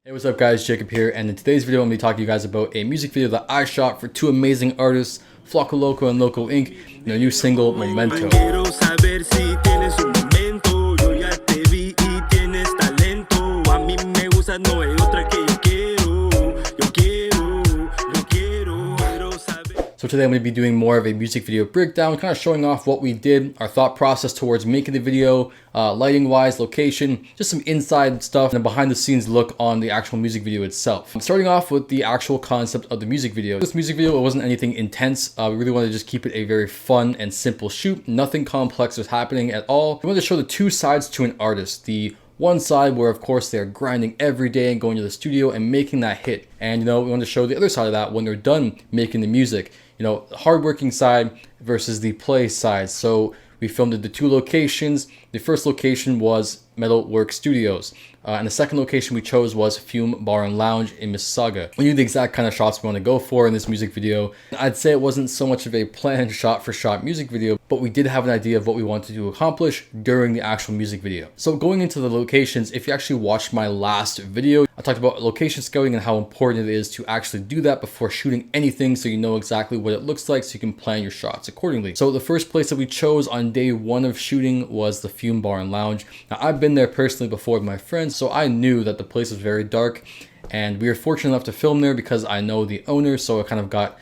Hey, what's up guys, Jacob here, and in today's video I'm going to be talking to you guys about a music video that I shot for two amazing artists, Flaco Loco and Loco Ink, and their new single, Momento. So today I'm going to be doing more of a music video breakdown, kind of showing off what we did, our thought process towards making the video, lighting wise, location, just some inside stuff, and a behind the scenes look on the actual music video itself. I'm starting off with the actual concept of the music video. This music video, it wasn't anything intense. We really wanted to just keep it a very fun and simple shoot. Nothing complex was happening at all. We wanted to show the two sides to an artist. The one side where of course they're grinding every day and going to the studio and making that hit. And we want to show the other side of that when they're done making the music. The hardworking side versus the play side. So we filmed at the two locations. The first location was Metalwork Studios. And the second location we chose was Fume Bar and Lounge in Mississauga. We knew the exact kind of shots we want to go for in this music video. I'd say it wasn't so much of a planned shot for shot music video, but we did have an idea of what we wanted to accomplish during the actual music video. So going into the locations, if you actually watched my last video, I talked about location scouting and how important it is to actually do that before shooting anything so you know exactly what it looks like so you can plan your shots accordingly. So the first place that we chose on day one of shooting was the Fume Bar and Lounge. Now I've been there personally before with my friends, so I knew that the place was very dark, and we were fortunate enough to film there because I know the owner, so I kind of got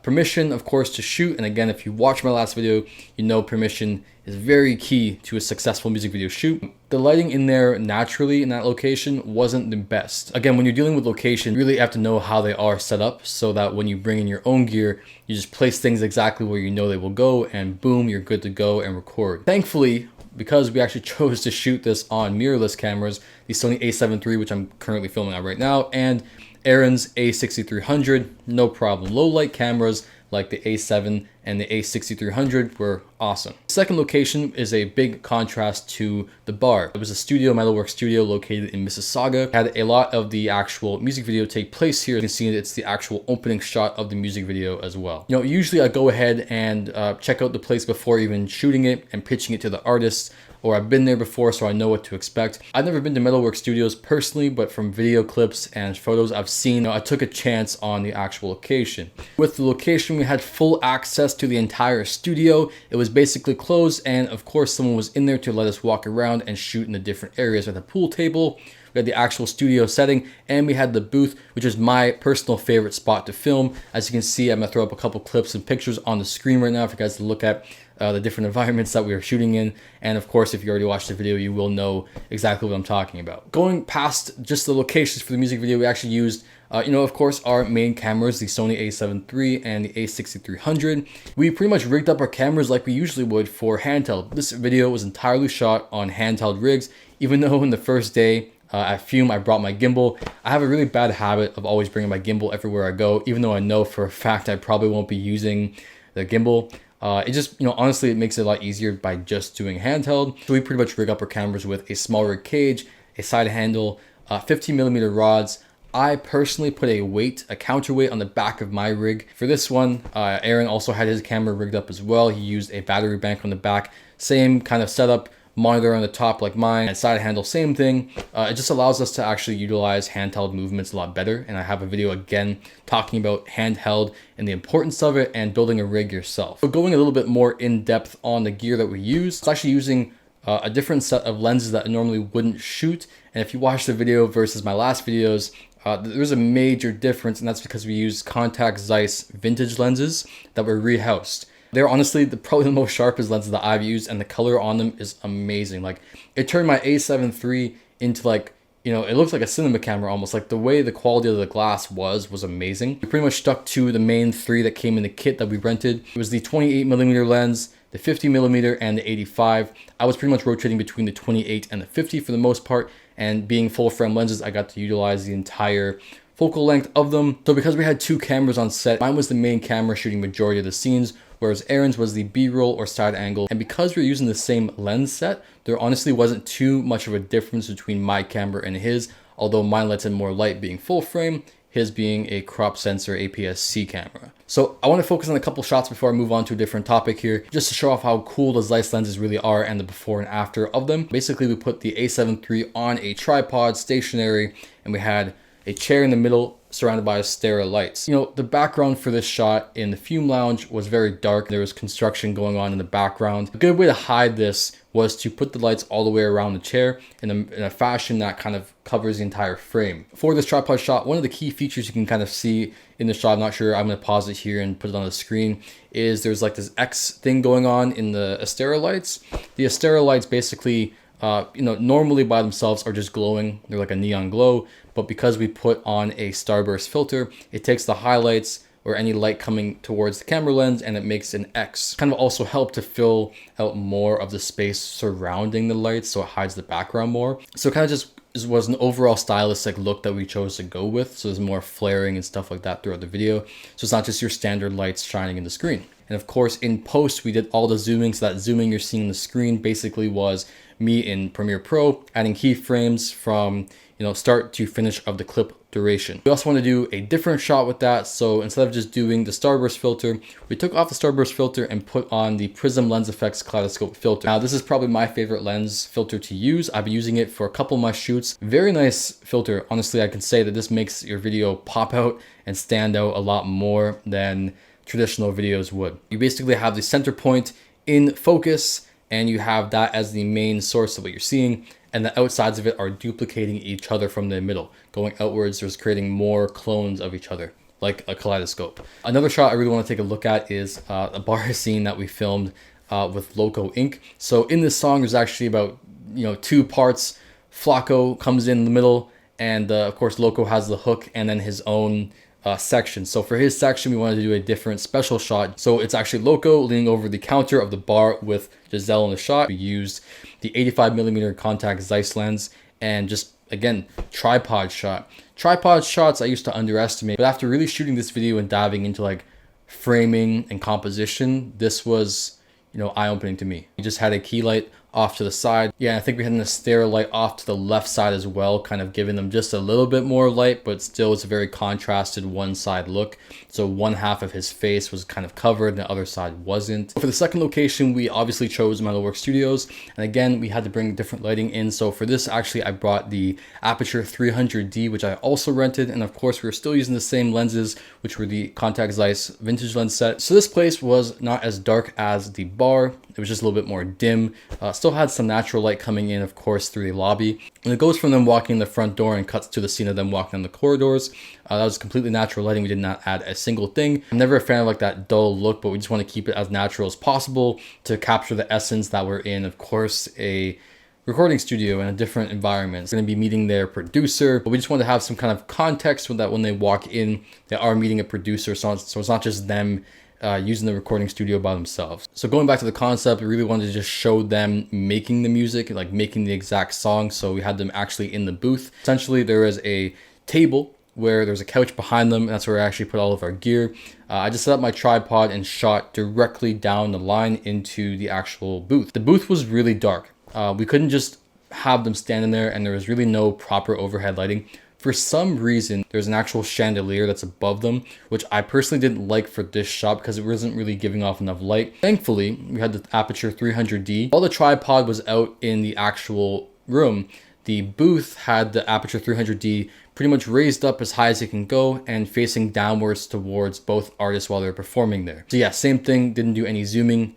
permission, of course, to shoot. And again, if you watch my last video, you know permission is very key to a successful music video shoot. The lighting in there naturally in that location wasn't the best. Again, when you're dealing with location, you really have to know how they are set up so that when you bring in your own gear, you just place things exactly where you know they will go, and boom, you're good to go and record. Thankfully, because we actually chose to shoot this on mirrorless cameras, the Sony A7III, which I'm currently filming on right now, and Aaron's A6300, no problem. Low light cameras like the A7 and the A6300 were awesome. The second location is a big contrast to the bar. It was a studio, Metalwork Studio, located in Mississauga. It had a lot of the actual music video take place here. You can see it's the actual opening shot of the music video as well. Usually I go ahead and check out the place before even shooting it and pitching it to the artists, or I've been there before so I know what to expect. I've never been to Metalwork Studios personally, but from video clips and photos I've seen, I took a chance on the actual location. With the location, we had full access to the entire studio. It was basically closed, and of course someone was in there to let us walk around and shoot in the different areas. We had the pool table, we had the actual studio setting, and we had the booth, which is my personal favorite spot to film. As you can see, I'm gonna throw up a couple clips and pictures on the screen right now for you guys to look at the different environments that we were shooting in. And of course, if you already watched the video, you will know exactly what I'm talking about. Going past just the locations for the music video, we actually used of course, our main cameras, the Sony A7III and the A6300. We pretty much rigged up our cameras like we usually would for handheld. This video was entirely shot on handheld rigs, even though in the first day at Fume, I brought my gimbal. I have a really bad habit of always bringing my gimbal everywhere I go, even though I know for a fact I probably won't be using the gimbal. It just, honestly, it makes it a lot easier by just doing handheld. So we pretty much rig up our cameras with a small rig cage, a side handle, 15mm rods. I personally put a counterweight on the back of my rig. For this one, Aaron also had his camera rigged up as well. He used a battery bank on the back, same kind of setup, monitor on the top like mine, and side handle, same thing. It just allows us to actually utilize handheld movements a lot better. And I have a video again talking about handheld and the importance of it and building a rig yourself. So going a little bit more in depth on the gear that we use, it's actually using a different set of lenses that I normally wouldn't shoot. And if you watch the video versus my last videos, there's a major difference, and that's because we use Contax Zeiss vintage lenses that were rehoused. They're honestly probably the most sharpest lenses that I've used, and the color on them is amazing. Like, it turned my A7 III into like, it looks like a cinema camera almost. Like, the way the quality of the glass was amazing. We pretty much stuck to the main three that came in the kit that we rented. It was the 28mm lens, the 50mm, and the 85. I was pretty much rotating between the 28 and the 50 for the most part, and being full frame lenses, I got to utilize the entire focal length of them. So because we had two cameras on set, mine was the main camera shooting majority of the scenes, whereas Aaron's was the B-roll or side angle. And because we're using the same lens set, there honestly wasn't too much of a difference between my camera and his, although mine lets in more light being full frame. his being a crop sensor APS-C camera. So I want to focus on a couple shots before I move on to a different topic here, just to show off how cool the Zeiss lenses really are and the before and after of them. Basically, we put the A7 III on a tripod, stationary, and we had a chair in the middle surrounded by stereo lights. You know, the background for this shot in the fume lounge was very dark. There was construction going on in the background. A good way to hide this was to put the lights all the way around the chair in a fashion that kind of covers the entire frame. For this tripod shot, one of the key features you can kind of see in the shot, I'm not sure, I'm going to pause it here and put it on the screen, is there's like this X thing going on in the stereo lights. The stereo lights basically, you know, normally by themselves are just glowing. They're like a neon glow, but because we put on a starburst filter, it takes the highlights or any light coming towards the camera lens and it makes an X. Kind of also help to fill out more of the space surrounding the lights so it hides the background more. So it kind of just was an overall stylistic look that we chose to go with. So there's more flaring and stuff like that throughout the video. So it's not just your standard lights shining in the screen. And of course, in post, we did all the zooming. So that zooming you're seeing in the screen basically was me in Premiere Pro adding keyframes from, you know, start to finish of the clip duration. We also want to do a different shot with that. So instead of just doing the starburst filter, we took off the starburst filter and put on the Prism Lens Effects Kaleidoscope filter. Now, this is probably my favorite lens filter to use. I've been using it for a couple of my shoots. Very nice filter. Honestly, I can say that this makes your video pop out and stand out a lot more than traditional videos would. You basically have the center point in focus and you have that as the main source of what you're seeing, and the outsides of it are duplicating each other from the middle. Going outwards, there's creating more clones of each other, like a kaleidoscope. Another shot I really want to take a look at is a bar scene that we filmed with Loco Ink. So in this song, there's actually about, you know, 2 parts. Flaco comes in the middle, and of course Loco has the hook and then his own section. So for his section, we wanted to do a different special shot. So it's actually Loco leaning over the counter of the bar with Giselle in the shot. We used the 85mm Contax Zeiss lens and just, again, tripod shot. Tripod shots I used to underestimate, but after really shooting this video and diving into like framing and composition, this was, you know, eye-opening to me. We just had a key light off to the side. Yeah, I think we had a stereo light off to the left side as well, kind of giving them just a little bit more light, but still it's a very contrasted one side look. So one half of his face was kind of covered and the other side wasn't. For the second location, we obviously chose Metalwork Studios. And again, we had to bring different lighting in. So for this, actually, I brought the Aperture 300D, which I also rented. And of course, we were still using the same lenses, which were the Contax Zeiss vintage lens set. So this place was not as dark as the bar. It was just a little bit more dim. Still had some natural light coming in, of course, through the lobby. And it goes from them walking in the front door and cuts to the scene of them walking in the corridors. That was completely natural lighting. We did not add a single thing. I'm never a fan of like that dull look, but we just want to keep it as natural as possible to capture the essence that we're in, of course, a recording studio in a different environment. It's going to be meeting their producer, but we just want to have some kind of context so that when they walk in, they are meeting a producer. So it's not just them using the recording studio by themselves. So going back to the concept, we really wanted to just show them making the music, like making the exact song. So we had them actually in the booth. Essentially, there is a table where there's a couch behind them, and that's where I actually put all of our gear. I just set up my tripod and shot directly down the line into the actual booth. The booth was really dark. We couldn't just have them standing there, and there was really no proper overhead lighting. For some reason, there's an actual chandelier that's above them, which I personally didn't like for this shot because it wasn't really giving off enough light. Thankfully, we had the Aperture 300D. While the tripod was out in the actual room, the booth had the Aperture 300D pretty much raised up as high as it can go and facing downwards towards both artists while they're performing there. So yeah, same thing, didn't do any zooming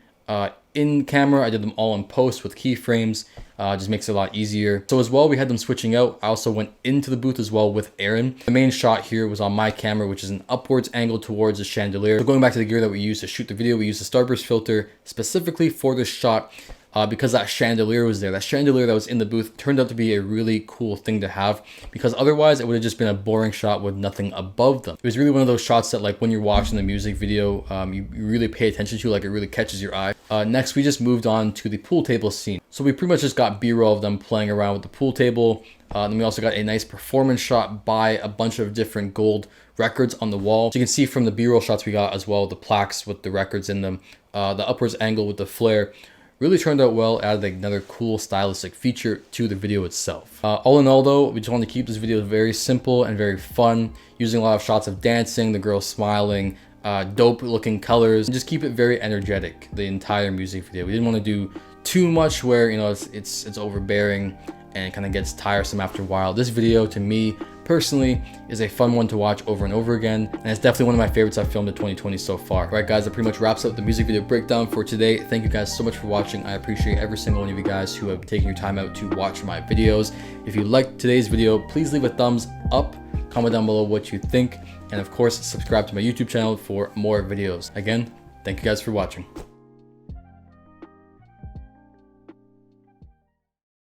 in camera. I did them all in post with keyframes. Just makes it a lot easier. So as well, we had them switching out. I also went into the booth as well with Aaron. The main shot here was on my camera, which is an upwards angle towards the chandelier. So going back to the gear that we used to shoot the video, we used a starburst filter specifically for this shot. Because that chandelier was there. That chandelier that was in the booth turned out to be a really cool thing to have, because otherwise it would have just been a boring shot with nothing above them. It was really one of those shots that, like, when you're watching the music video, you really pay attention to, like it really catches your eye. Next, we just moved on to the pool table scene. So we pretty much just got B-roll of them playing around with the pool table. Then we also got a nice performance shot by a bunch of different gold records on the wall. So you can see from the B-roll shots we got as well, the plaques with the records in them, the upwards angle with the flare. really turned out well, added another cool stylistic feature to the video itself. All in all though, we just want to keep this video very simple and very fun, using a lot of shots of dancing, the girl smiling, dope looking colors, and just keep it very energetic, the entire music video. We didn't want to do too much where, you know, it's overbearing and it kind of gets tiresome after a while. This video, to me personally, is a fun one to watch over and over again, and it's definitely one of my favorites I've filmed in 2020 so far. All right guys, that pretty much wraps up the music video breakdown for today. Thank you guys so much for watching. I appreciate every single one of you guys who have taken your time out to watch my videos. If you liked today's video, please leave a thumbs up, comment down below what you think, and of course subscribe to my YouTube channel for more videos. Again, thank you guys for watching.